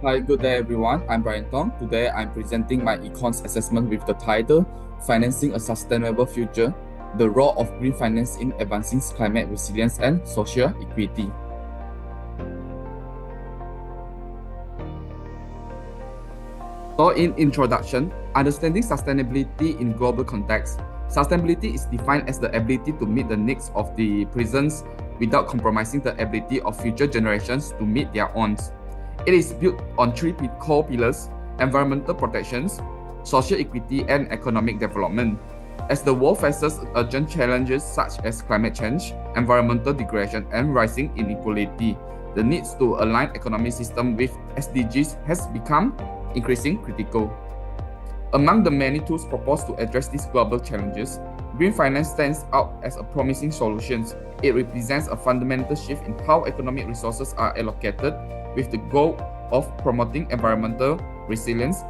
Hi, good day everyone. I'm Bryan Thong. Today I'm presenting my econs assessment with the title Financing a Sustainable Future: The Role of Green Finance in Advancing Climate Resilience and Social Equity. So in introduction, understanding sustainability in global context. Sustainability is defined as the ability to meet the needs of the present without compromising the ability of future generations to meet their own. It is built on three core pillars: environmental protections, social equity, and economic development. As the world faces urgent challenges such as climate change, environmental degradation, and rising inequality, the needs to align economic system with SDGs has become increasingly critical. Among the many tools proposed to address these global challenges, green finance stands out as a promising solution. It represents a fundamental shift in how economic resources are allocated, with the goal of promoting environmental resilience,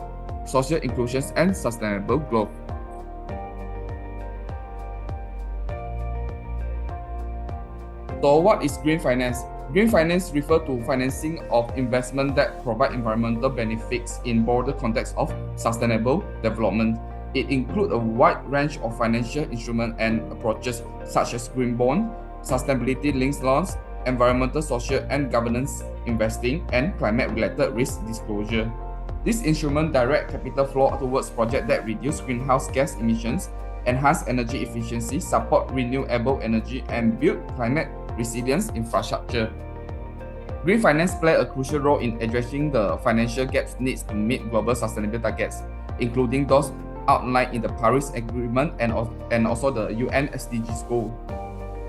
social inclusion, and sustainable growth. So what is green finance? Green finance refers to financing of investment that provide environmental benefits in broader context of sustainable development. It includes a wide range of financial instruments and approaches such as green bond, sustainability-linked loans, environmental, social, and governance investing, and climate-related risk disclosure. This instrument direct capital flow towards projects that reduce greenhouse gas emissions, enhance energy efficiency, support renewable energy, and build climate resilience infrastructure. Green finance play a crucial role in addressing the financial gaps needs to meet global sustainability targets, including those outlined in the Paris Agreement and also the UN SDGs goal.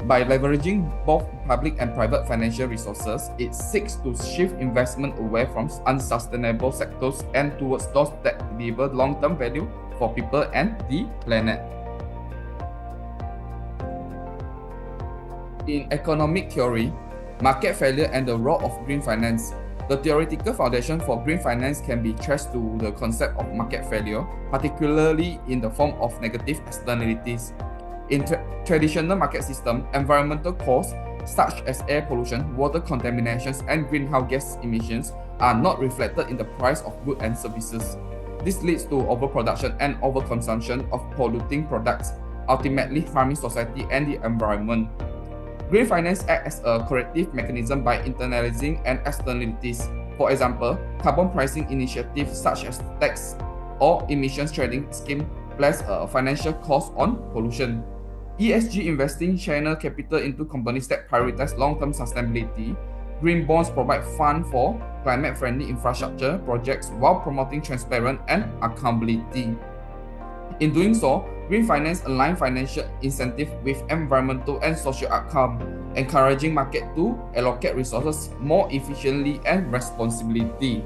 By leveraging both public and private financial resources, it seeks to shift investment away from unsustainable sectors and towards those that deliver long-term value for people and the planet. In economic theory, market failure and the role of green finance. The theoretical foundation for green finance can be traced to the concept of market failure, particularly in the form of negative externalities. In traditional market system, environmental costs such as air pollution, water contaminations, and greenhouse gas emissions are not reflected in the price of goods and services. This leads to overproduction and overconsumption of polluting products, ultimately harming society and the environment. Green finance acts as a corrective mechanism by internalizing and externalities. For example, carbon pricing initiatives such as tax or emissions trading scheme place a financial cost on pollution. ESG investing channel capital into companies that prioritize long-term sustainability. Green bonds provide funds for climate-friendly infrastructure projects while promoting transparency and accountability. In doing so, green finance aligns financial incentive with environmental and social outcome, encouraging market to allocate resources more efficiently and responsibly.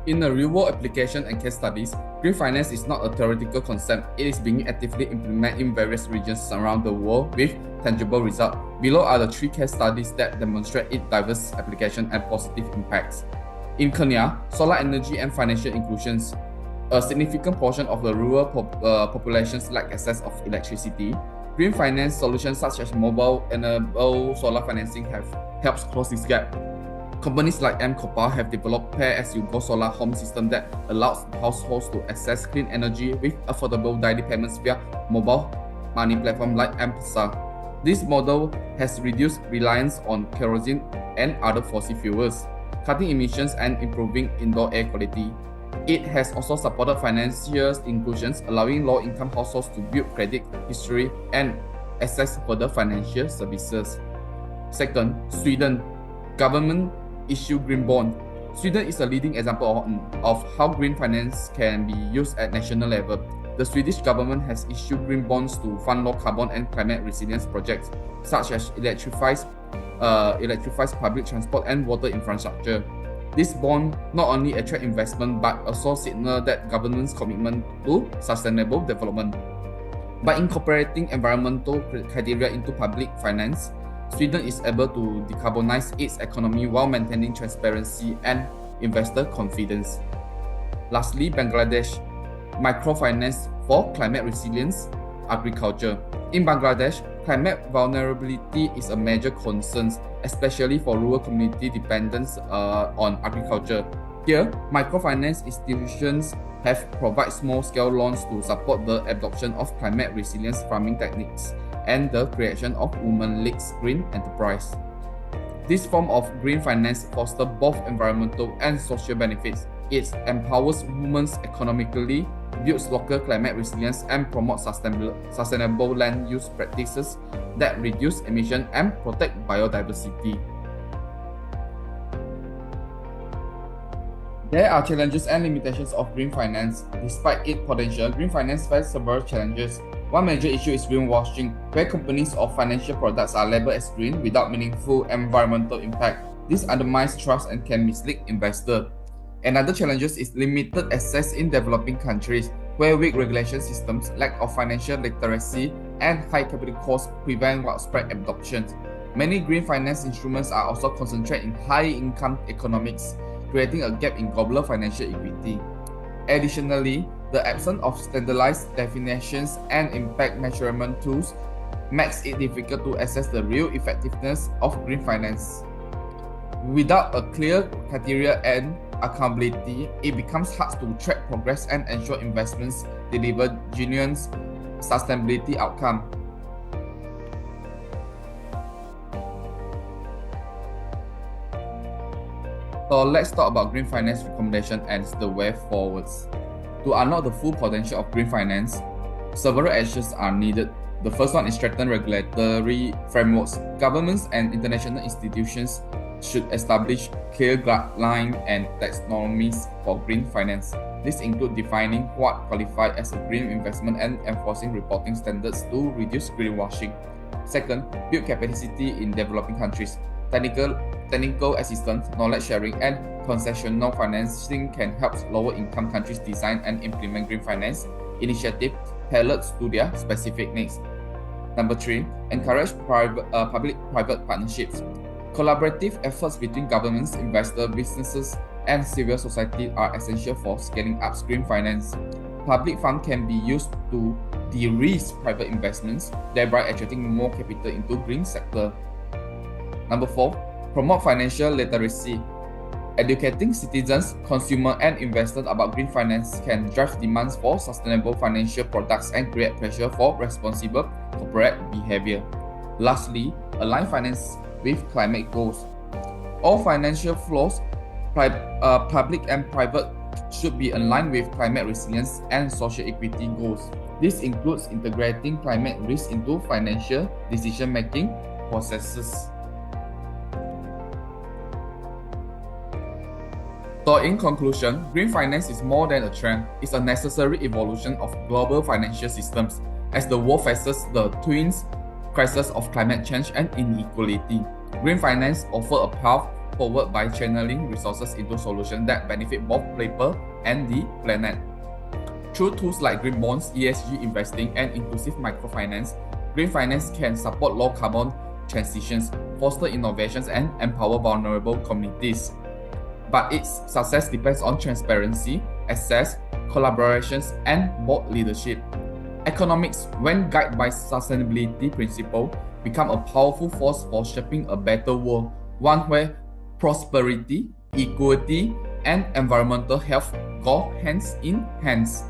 In the real-world application and case studies, green finance is not a theoretical concept. It is being actively implemented in various regions around the world with tangible results. Below are the three case studies that demonstrate its diverse application and positive impacts. In Kenya, solar energy and financial inclusions. A significant portion of the rural populations lack access of electricity. Green finance solutions such as mobile-enabled solar financing have helped close this gap. Companies like M-Copper have developed pay-as-you-go solar home system that allows households to access clean energy with affordable daily payments via mobile money platform like M-Pesa. This model has reduced reliance on kerosene and other fossil fuels, cutting emissions and improving indoor air quality. It has also supported financial inclusions, allowing low-income households to build credit history and access further financial services. Second, Sweden. Government issue green bond. Sweden is a leading example of how green finance can be used at national level. The Swedish government has issued green bonds to fund low carbon and climate resilience projects, such as electrifies public transport and water infrastructure. This bond not only attract investment but also signal that government's commitment to sustainable development. By incorporating environmental criteria into public finance, Sweden is able to decarbonize its economy while maintaining transparency and investor confidence. Lastly, Bangladesh. Microfinance for climate resilience agriculture. In Bangladesh, climate vulnerability is a major concern, especially for rural community dependence on agriculture. Here, microfinance institutions have provided small-scale loans to support the adoption of climate resilience farming techniques and the creation of women-led green enterprise. This form of green finance fosters both environmental and social benefits. It empowers women economically, builds local climate resilience, and promotes sustainable land use practices that reduce emissions and protect biodiversity. There are challenges and limitations of green finance. Despite its potential, green finance faces several challenges. One major issue is greenwashing, where companies or financial products are labeled as green without meaningful environmental impact. This undermines trust and can mislead investors. Another challenge is limited access in developing countries, where weak regulation systems, lack of financial literacy, and high capital costs prevent widespread adoption. Many green finance instruments are also concentrated in high-income economies, creating a gap in global financial equity. Additionally, the absence of standardized definitions and impact measurement tools makes it difficult to assess the real effectiveness of green finance. Without a clear criteria and accountability, it becomes hard to track progress and ensure investments deliver genuine sustainability outcomes. So let's talk about green finance recommendation and the way forwards. To unlock the full potential of green finance, several actions are needed. The first one is strengthen regulatory frameworks. Governments and international institutions should establish clear guidelines and taxonomies for green finance. This includes defining what qualifies as a green investment and enforcing reporting standards to reduce greenwashing. Second, build capacity in developing countries. Technical assistance, knowledge sharing, and concessional financing can help lower-income countries design and implement green finance initiatives tailored to their specific needs. Number 3, encourage public-private partnerships. Collaborative efforts between governments, investors, businesses, and civil society are essential for scaling up green finance. Public funds can be used to de-risk private investments, thereby attracting more capital into green sector. Number 4, promote financial literacy. Educating citizens, consumers, and investors about green finance can drive demands for sustainable financial products and create pressure for responsible corporate behavior. Lastly, align finance with climate goals. All financial flows, public and private, should be aligned with climate resilience and social equity goals. This includes integrating climate risk into financial decision-making processes. So in conclusion, green finance is more than a trend. It's a necessary evolution of global financial systems as the world faces the twin crises of climate change and inequality. Green finance offers a path forward by channeling resources into solutions that benefit both people and the planet. Through tools like green bonds, ESG investing, and inclusive microfinance, green finance can support low-carbon transitions, foster innovations, and empower vulnerable communities. But its success depends on transparency, access, collaborations, and board leadership. Economics, when guided by sustainability principles, become a powerful force for shaping a better world, one where prosperity, equity, and environmental health go hands in hands.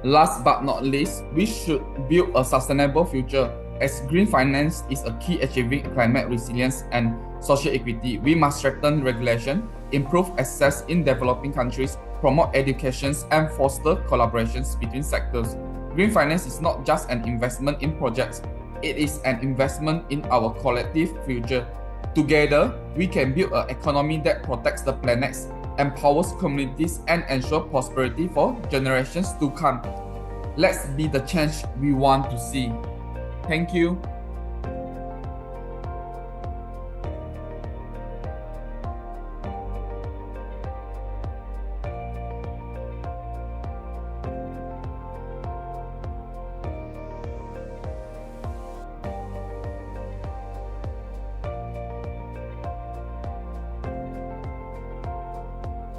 Last but not least, we should build a sustainable future. As green finance is a key achieving climate resilience and social equity, we must strengthen regulation, improve access in developing countries, promote education, and foster collaborations between sectors. Green finance is not just an investment in projects, it is an investment in our collective future. Together, we can build an economy that protects the planet, empowers communities, and ensures prosperity for generations to come. Let's be the change we want to see. Thank you.